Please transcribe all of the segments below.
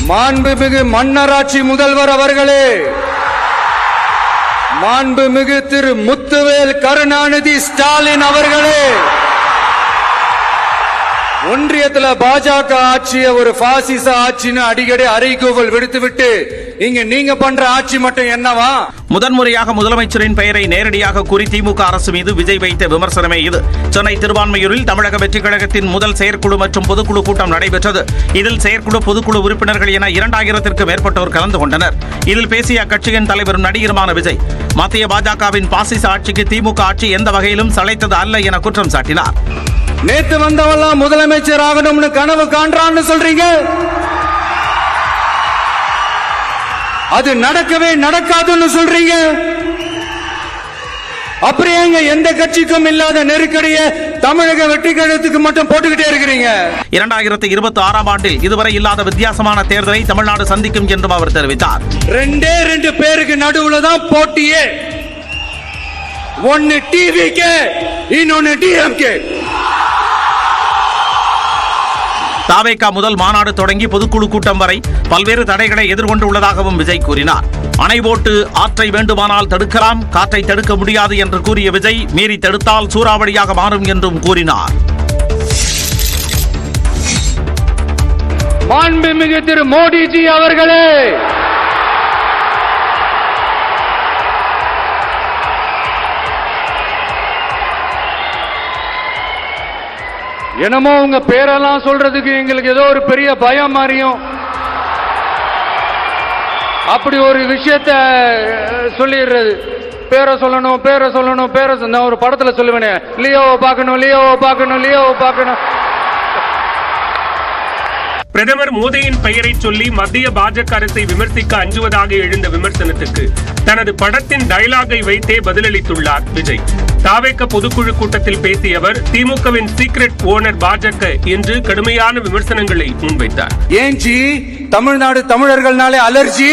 மாண்புமிகு மன்னராட்சி முதல்வர் அவர்களே, மாண்புமிகு திரு முத்துவேல் கருணாநிதி ஸ்டாலின் அவர்களே, ஒன்றியத்துல பாஜக ஆட்சிய ஒரு பாசிச ஆட்சின்னு அடிக்கடி அறைகூவல் விடுத்துவிட்டு இங்க நீங்க பண்ற ஆட்சி மட்டும் என்னவா? முதன்முறையாக முதலமைச்சரின் பெயரை நேரடியாக கூறி திமுக அரசு மீது விஜய் வைத்த விமர்சனமே இது. சென்னை திருவான்மையூரில் தமிழக வெற்றிக் கழகத்தின் முதல் செயற்குழு மற்றும் பொதுக்குழு கூட்டம் நடைபெற்றது. இதில் செயற்குழு பொதுக்குழு உறுப்பினர்கள் என 2000த்திற்கும் மேற்பட்டோர் கலந்து கொண்டனர். இதில் பேசிய அக்கட்சியின் தலைவரும் நடிகருமான விஜய், மத்திய பாஜகவின் பாசிச ஆட்சிக்கு திமுக ஆட்சி எந்த வகையிலும் சளைத்தது அல்ல என குற்றம் சாட்டினார். நேத்து வந்தவெல்லாம் முதலமைச்சர் ஆகணும்னு கனவு காண்றான்னு சொல்றீங்க, அது நடக்கவே நடக்காதுன்னு சொல்றீங்க. அப்படியே எந்த கட்சிக்கும் இல்லாத நெருக்கடியை தமிழக வெற்றி கழகத்துக்கு மட்டும் போட்டுக்கிட்டே இருக்கிறீங்க. 2026ஆம் ஆண்டில் இதுவரை இல்லாத வித்தியாசமான தேர்தலை தமிழ்நாடு சந்திக்கும் என்றும் அவர் தெரிவித்தார். 2 பேருக்கு நடுவுல தான் போட்டியே. ஒன்னு டிவிகே, இன்னொன்னு டிஎம்கே. தாவேகா முதல் மாநாடு தொடங்கி பொதுக்குழு கூட்டம் வரை பல்வேறு தடைகளை எதிர்கொண்டுள்ளதாகவும் விஜய் கூறினார். அணை போட்டு ஆற்றை வேண்டுமானால் தடுக்கலாம், காற்றை தடுக்க முடியாது என்று கூறிய விஜய், மீறி தடுத்தால் சூறாவளியாக மாறும் என்றும் கூறினார். மாண்புமிகு திரு மோடிஜி அவர்களே, என்னமோ உங்க பேரெல்லாம் சொல்றதுக்கு எங்களுக்கு ஏதோ ஒரு பெரிய பயம் மாறியும் அப்படி ஒரு விஷயத்த சொல்லிடுறது. பேரை சொல்லணும், பேரை சொல்லணும், பேரை நான் ஒரு படத்துல சொல்லுவேனே, லியோவை பார்க்கணும், லியோவை பார்க்கணும், லியோவை பார்க்கணும். பிரதமர் மோடியின் பெயரை சொல்லி மத்திய பாஜக அரசை விமர்சிக்க அஞ்சுவதாக எழுந்த விமர்சனத்துக்கு தனது படத்தின் டயலாகை வைத்தே பதிலளித்துள்ளார் விஜய். தாவேக பொதுக்குழு கூட்டத்தில் பேசிய அவர், திமுகவின் சீக்ரெட் ஓனர் பாஜக என்று கடுமையான விமர்சனங்களை முன்வைத்தார். ஏன் ஜி தமிழ்நாடு தமிழர்கள்னாலே அலர்ஜி?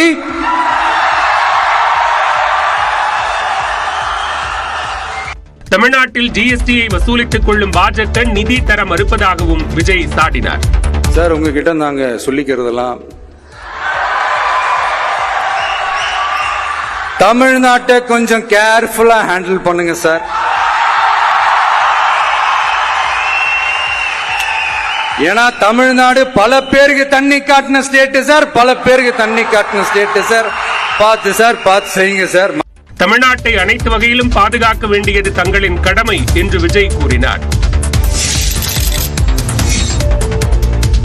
தமிழ்நாட்டில் ஜிஎஸ்டியை வசூலித்துக் கொள்ளும் பாஜக நிதி தர மறுப்பதாகவும் விஜய் சாடினார். சார், உங்ககிட்ட நாங்க சொல்லிக்கிறதெல்லாம் தமிழ்நாட்டை கொஞ்சம் கேர்ஃபுல்லா ஹேண்டில் பண்ணுங்க சார். ஏன்னா தமிழ்நாடு பல பேருக்கு தண்ணி காட்டின ஸ்டேட் சார், பல பேருக்கு தண்ணி காட்டின ஸ்டேட் சார். பார்த்து செய்யுங்க சார். தமிழ்நாட்டை அனைத்து வகையிலும் பாதுகாக்க வேண்டியது தங்களின் கடமை என்று விஜய் கூறினார்.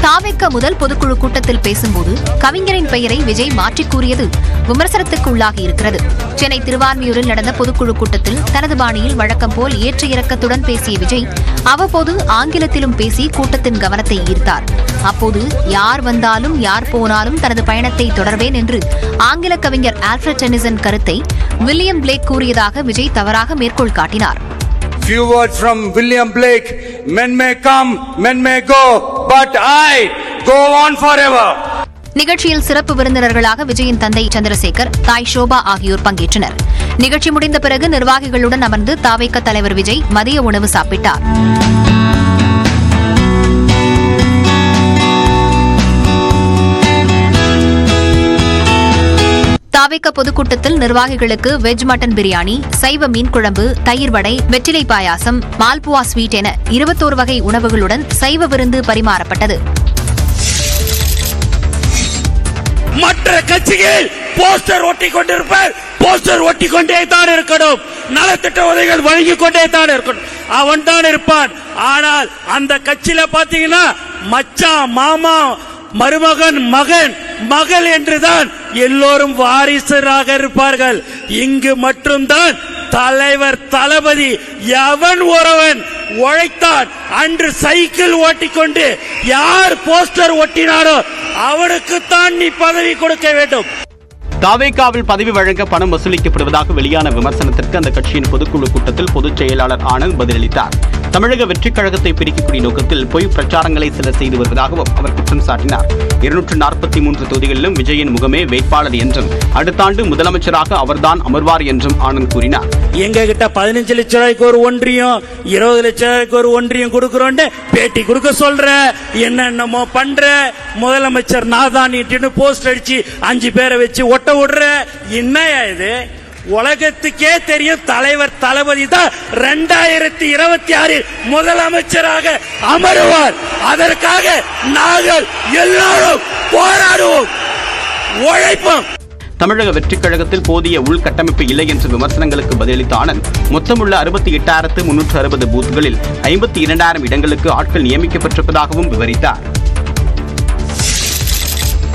தாவேக முதல் பொதுக்குழு கூட்டத்தில் பேசும்போது கவிஞரின் பெயரை விஜய் மாற்றிக் கூறியது விமர்சனத்துக்கு உள்ளாகி இருக்கிறது. சென்னை திருவான்மியூரில் நடந்த பொதுக்குழு கூட்டத்தில் தனது பாணியில் வழக்கம் போல் ஏற்ற இறக்கத்துடன் பேசிய விஜய் அவ்வப்போது ஆங்கிலத்திலும் பேசி கூட்டத்தின் கவனத்தை ஈர்த்தார். அப்போது யார் வந்தாலும் யார் போனாலும் தனது பயணத்தை தொடர்வேன் என்று ஆங்கில கவிஞர் ஆல்ஃபிரட் டென்னிசன் கருத்தை வில்லியம் பிளேக் கூறியதாக விஜய் தவறாக மேற்கோள் காட்டினார். Few words from William Blake. Men may come, men may go, but I go on forever. நிகழ்ச்சியில் சிறப்பு விருந்தினர்களாக விஜயின் தந்தை சந்திரசேகர், தாய் ஷோபா ஆகியோர் பங்கேற்றனர். நிகழ்ச்சி முடிந்த பிறகு நிர்வாகிகளுடன் அமர்ந்து தாவேக தலைவர் விஜய் மதிய உணவு சாப்பிட்டார். தாவேக பொதுக்கூட்டத்தில் நிர்வாகிகளுக்கு வெஜ் மட்டன் பிரியாணி, சைவ மீன் குழம்பு, தயிர் வடை, வெற்றிலை பாயாசம், மால்புவா ஸ்வீட் என 21 வகை உணவுகளுடன் சைவ விருந்து பரிமாறப்பட்டது. மற்ற கட்சிகள் போஸ்டர் ஒட்டி கொண்டிருப்பார், போஸ்டர் ஒட்டி கொண்டே தான் இருக்கணும், நலத்திட்ட உதவிகள் வழங்கிக் கொண்டே தான் இருக்கணும், அவன் தான் இருப்பான். ஆனால் அந்த கட்சியில பாத்தீங்கன்னா மச்சான், மாமா, மருமகன், மகன், மகள் என்றுதான் எல்லோரும் வாரிசராக இருப்பார்கள். இங்கு மட்டும்தான் தலைவர் தளபதி எவன் ஒருவன் உழைத்தான் அன்று சைக்கிள் ஓட்டிக்கொண்டு யார் போஸ்டர் ஒட்டினாரோ அவனுக்குத்தான் நீ பதவி கொடுக்க வேண்டும். தாவேகாவில் பதவி வழங்க பணம் வசூலிக்கப்படுவதாக வெளியான விமர்சனத்திற்கு அந்த கட்சியின் பொதுக்குழு கூட்டத்தில் பொதுச் செயலாளர் ஆனந்த் பதிலளித்தார். தமிழக வெற்றிக் கழகத்தை பிரிக்கக்கூடிய நோக்கத்தில் பொய் பிரச்சாரங்களை சிலர் செய்து வருவதாகவும் அவர் குற்றம் சாட்டினார். 243 தொகுதிகளிலும் விஜயின் முகமே வேட்பாளர் என்றும் அடுத்த ஆண்டு முதலமைச்சராக அவர்தான் அமர்வார் என்றும் ஆனந்த் கூறினார். எங்க கிட்ட 15 லட்சம் ரூபாய்க்கு ஒரு ஒன்றியம், 20 லட்சம் ரூபாய்க்கு ஒரு ஒன்றியம் கொடுக்கிறோம், பேட்டி கொடுக்க சொல்ற, என்னென்னமோ பண்ற, முதலமைச்சர் நாதானிட்டு போஸ்ட் அடிச்சு 5 பேரை வச்சு ஒட்ட விடுற. என்னையா இது? உலகத்துக்கே தெரியும் தலைவர் தளபதி தான் 2026 முதலமைச்சராக அமருவார். அதற்காக நாங்கள் எல்லாரும் போராடுவோம், உழைப்போம். தமிழக வெற்றிக் கழகத்தில் போதிய உள்கட்டமைப்பு இல்லை என்ற விமர்சனங்களுக்கு பதிலளித்த ஆனந்த் மொத்தமுள்ள 68,360 பூத்துகளில் 52,000 இடங்களுக்கு ஆட்கள் நியமிக்கப்பட்டிருப்பதாகவும் விவரித்தார்.